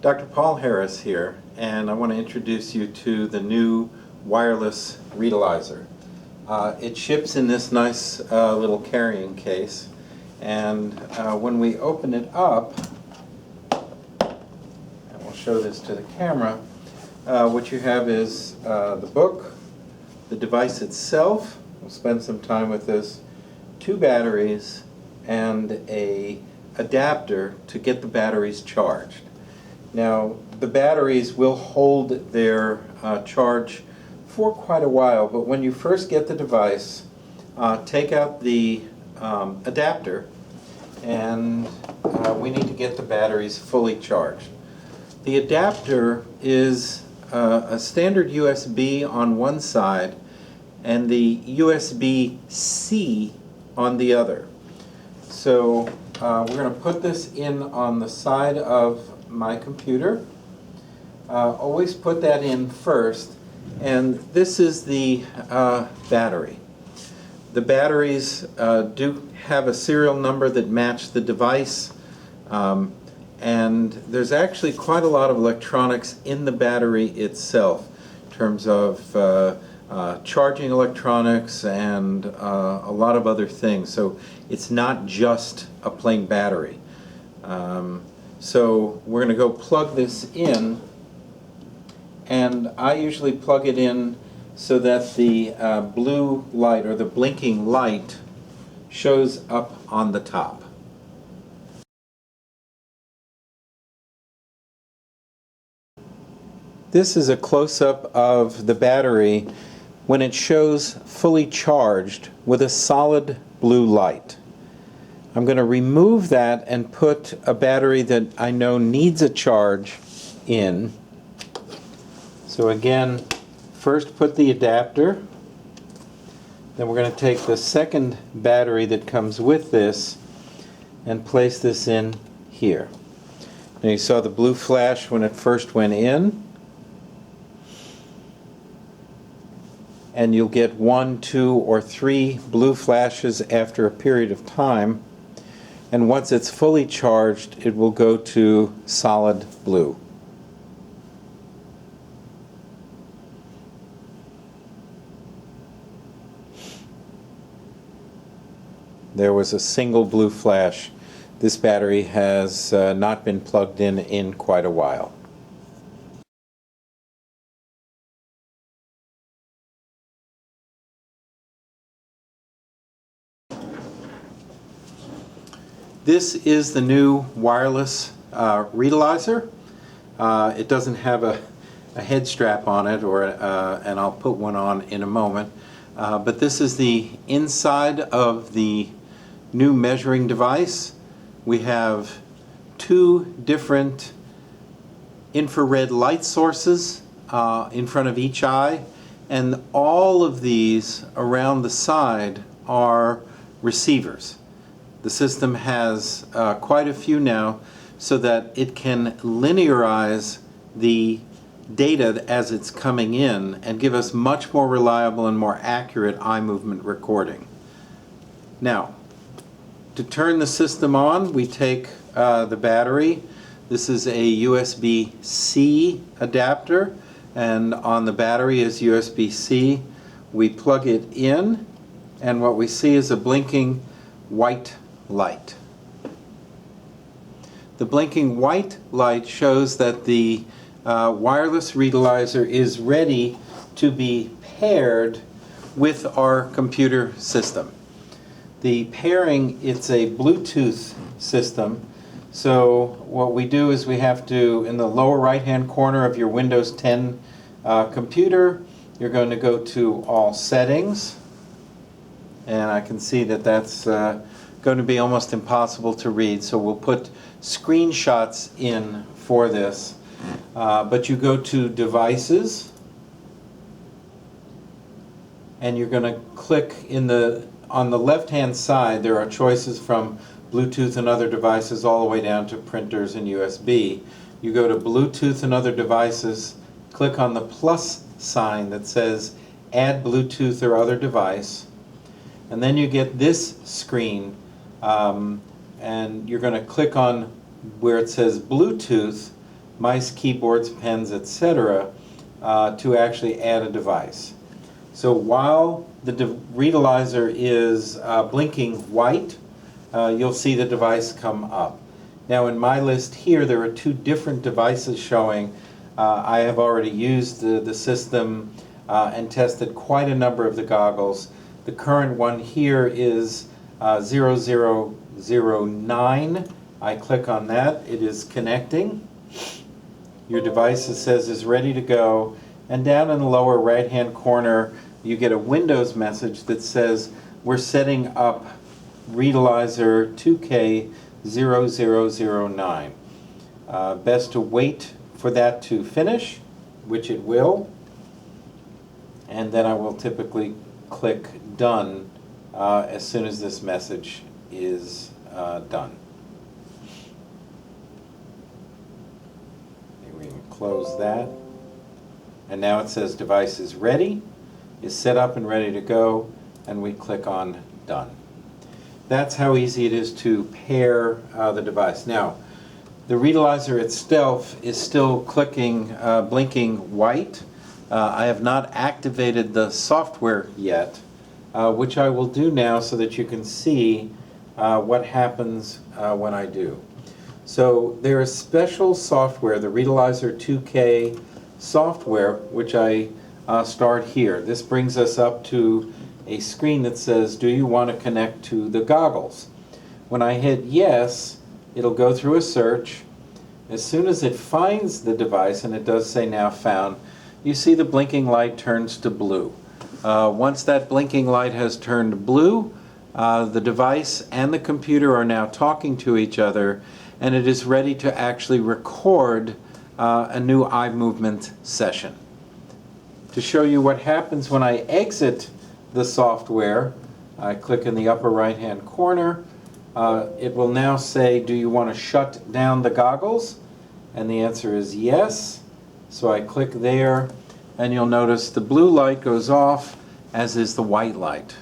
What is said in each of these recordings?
Dr. Paul Harris here, and I want to introduce you to the new wireless ReadAlyzer. It ships in this nice little carrying case, and when we open it up, and we'll show this to the camera, what you have is the book, the device itself, we'll spend some time with this, 2 batteries, and an adapter to get the batteries charged. Now, the batteries will hold their charge for quite a while, but when you first get the device, take out the adapter, and we need to get the batteries fully charged. The adapter is a standard USB on one side and the USB-C on the other. So we're going to put this in on the side of my computer. Always put that in first, and this is the battery. The batteries do have a serial number that match the device, and there's actually quite a lot of electronics in the battery itself in terms of charging electronics and a lot of other things. So it's not just a plain battery. So we're going to go plug this in, and I usually plug it in so that the blue light, or the blinking light, shows up on the top. This is a close-up of the battery when it shows fully charged with a solid blue light. I'm going to remove that and put a battery that I know needs a charge in. So again, first put the adapter, then we're going to take the second battery that comes with this and place this in here. Now you saw the blue flash when it first went in, and you'll get 1, 2, or 3 blue flashes after a period of time. And once it's fully charged, it will go to solid blue. There was a single blue flash. This battery has not been plugged in quite a while. This is the new wireless ReadAlyzer. It doesn't have a head strap on it, and I'll put one on in a moment. But this is the inside of the new measuring device. We have 2 different infrared light sources in front of each eye, and all of these around the side are receivers. The system has quite a few now, so that it can linearize the data as it's coming in and give us much more reliable and more accurate eye movement recording. Now, to turn the system on, we take the battery. This is a USB-C adapter, and on the battery is USB-C. We plug it in, and what we see is a blinking white light. The blinking white light shows that the wireless ReadAlyzer is ready to be paired with our computer system. The pairing, it's a Bluetooth system, so what we do is we have to, in the lower right hand corner of your Windows 10 computer, you're going to go to All Settings, and I can see that that's going to be almost impossible to read, so we'll put screenshots in for this. But you go to Devices, and you're going to click on the left hand side. There are choices from Bluetooth and other devices all the way down to printers and USB. You go to Bluetooth and other devices, click on the plus sign that says Add Bluetooth or Other Device, and then you get this screen, and you're going to click on where it says Bluetooth, mice, keyboards, pens, etc., to actually add a device. So while the ReadAlyzer is blinking white, you'll see the device come up. Now in my list here, there are two different devices showing. I have already used the system and tested quite a number of the goggles. The current one here is 0009. I click on that. It is connecting. Your device, it says, is ready to go. And down in the lower right-hand corner, you get a Windows message that says, we're setting up ReadAlyzer 2K0009. Best to wait for that to finish, which it will. And then I will typically click Done as soon as this message is done. We can close that. And now it says device is ready, is set up and ready to go, and we click on Done. That's how easy it is to pair the device. Now, the ReadAlyzer itself is still blinking white. I have not activated the software yet, which I will do now so that you can see what happens when I do. So there is special software, the ReadAlyzer 2K software, which I start here. This brings us up to a screen that says, do you want to connect to the goggles? When I hit yes, it'll go through a search. As soon as it finds the device, and it does say now found, you see the blinking light turns to blue. Once that blinking light has turned blue, the device and the computer are now talking to each other, and it is ready to actually record a new eye movement session. To show you what happens when I exit the software, I click in the upper right hand corner. It will now say, do you want to shut down the goggles? And the answer is yes. So I click there, and you'll notice the blue light goes off, as is the white light.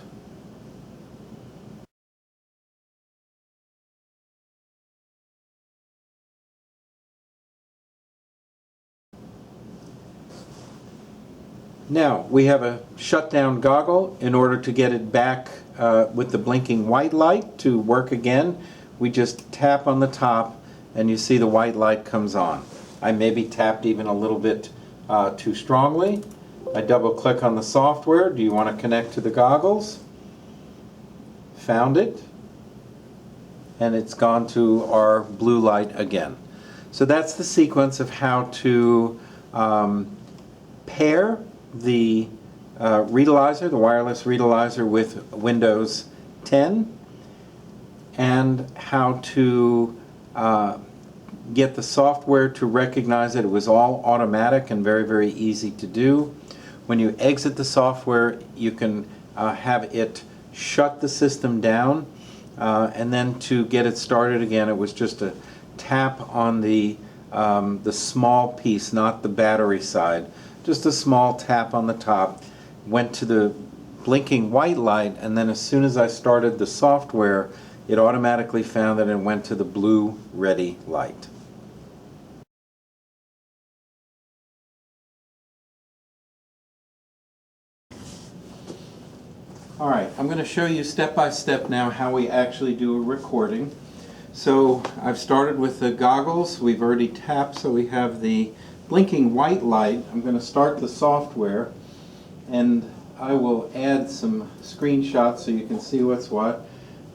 Now, we have a shutdown goggle. In order to get it back with the blinking white light to work again, we just tap on the top and you see the white light comes on. I maybe tapped even a little bit too strongly. I double click on the software. Do you want to connect to the goggles? Found it. And it's gone to our blue light again. So that's the sequence of how to pair the ReadAlyzer, the wireless ReadAlyzer, with Windows 10, and how to get the software to recognize it. It was all automatic and very, very easy to do. When you exit the software, you can have it shut the system down, and then to get it started again, it was just a tap on the small piece, not the battery side. Just a small tap on the top, went to the blinking white light, and then as soon as I started the software, it automatically found that it went to the blue ready light. Alright, I'm going to show you step by step now how we actually do a recording. So I've started with the goggles. We've already tapped, so we have the blinking white light. I'm going to start the software, and I will add some screenshots so you can see what's what.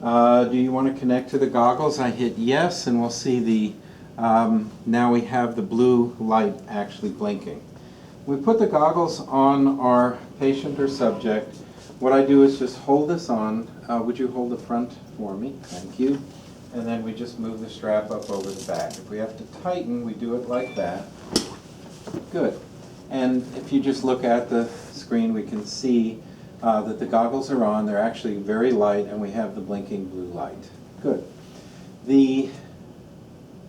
Do you want to connect to the goggles? I hit yes, and we'll see the now we have the blue light actually blinking. We put the goggles on our patient or subject. What I do is just hold this on. Would you hold the front for me? Thank you. And then we just move the strap up over the back. If we have to tighten, we do it like that. Good. And if you just look at the screen, we can see that the goggles are on. They're actually very light, and we have the blinking blue light. Good. The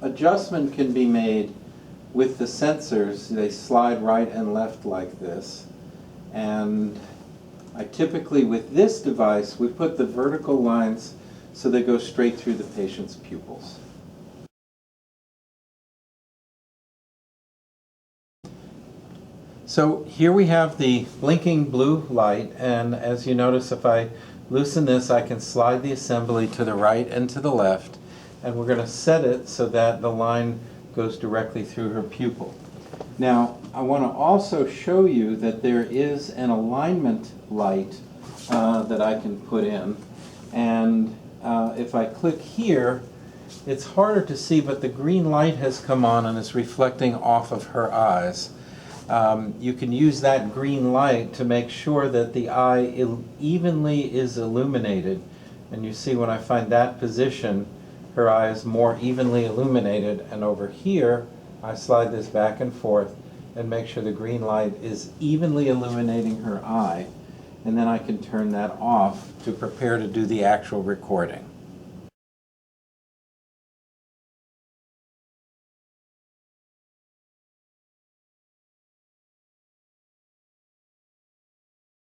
adjustment can be made with the sensors. They slide right and left like this. And I typically, with this device, we put the vertical lines so they go straight through the patient's pupils. So here we have the blinking blue light, and as you notice, if I loosen this, I can slide the assembly to the right and to the left, and we're going to set it so that the line goes directly through her pupil. Now, I want to also show you that there is an alignment light that I can put in, and if I click here, it's harder to see, but the green light has come on and is reflecting off of her eyes. You can use that green light to make sure that the eye evenly is illuminated. And you see when I find that position, her eye is more evenly illuminated. And over here, I slide this back and forth and make sure the green light is evenly illuminating her eye. And then I can turn that off to prepare to do the actual recording.